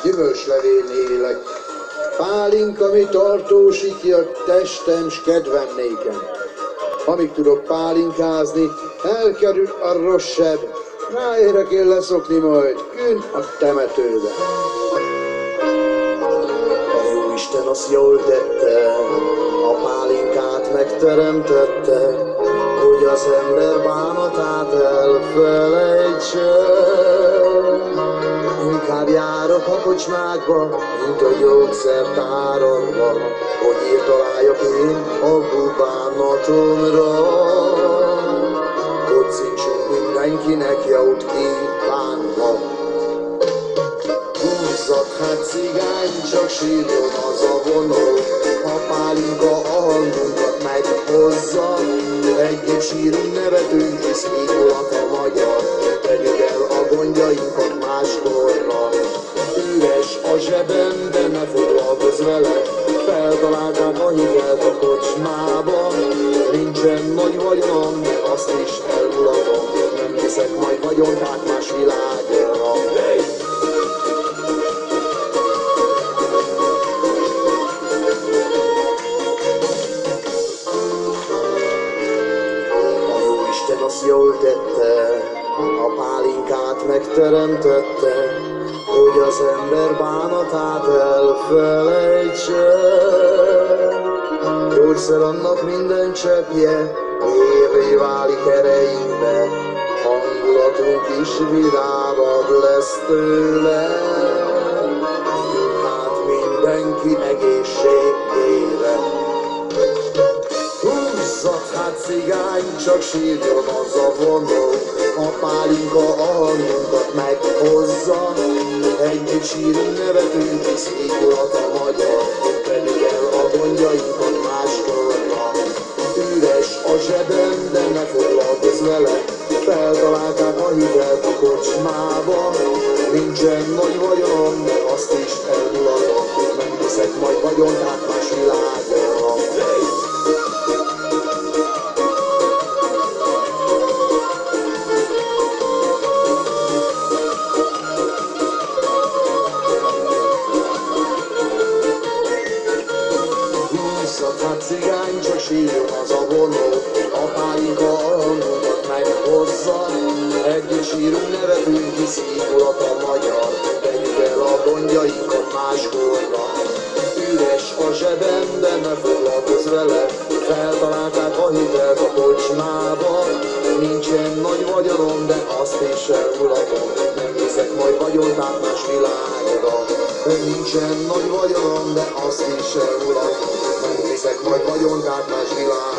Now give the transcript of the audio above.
gyümölcslevén élek. Pálinka, mi tartósít ki a testem, s kedvem nékem. Amíg tudok pálinkázni, elkerül a rossz seb, ráérek én leszokni majd, kün a temetőbe. A Jóisten azt jól tette, a pálinkát megteremtette, hogy az ember bánatát elfelejtse. Inkább járok a kocsmákba, mint a gyógyszertárokba, hogy írt találjak én a bubánatomra. Kocincsunk mindenkinek jót kívánva. Húzzat hát cigány, csak sírjon az a vonó, a pálinka a hangunkat meghozza. Együtt sírunk, nevetünk, hisz Mikulat a magyar, tegyük el a gondjainkat máskorra. Üres a zsebem, de ne foglalkozz vele, feltalálták a hitelt a kocsmába. Nincsen nagy vagyonom, de azt is elmulatom, nem viszek majd vagyont át más világra. Azt jól tette, a pálinkát megteremtette, hogy az ember bánatát elfelejtse. Gyógyszer annak minden cseppje, érré válik ereinkbe, hangulatunk is vidámabb lesz tőle. Hát mindenki egészségére. Húzzat hát cigány, csak sírjon az a vonó, a pálinka a hangunkat meghozza. Együtt sírunk, nevetünk, hisz Mikulat a magyar, tegyük el a gondjainkat máskorra. Üres a zsebem, de ne foglalkozz vele, feltalálták a hitelt a kocsmába. Nincsen nagy vagyonom, de azt is elmulatom, nem viszek majd vagyont át más világra. Hát cigány, csak sírjon az a vonó, a pálinka a hangunkat meghozza. Együtt sírunk, nevetünk, hisz Mikulat a magyar, tegyük el a gondjainkat máskorra. Üres a zsebem, de ne foglalkozz vele, feltalálták a hitelt a kocsmába. Nincsen nagy vagyonom, de azt is elmulatom, nem viszek majd vagyont át más világra. Nincsen nagy vagyonom, de azt is elmulatom, nem viszek majd vagyont át más világra.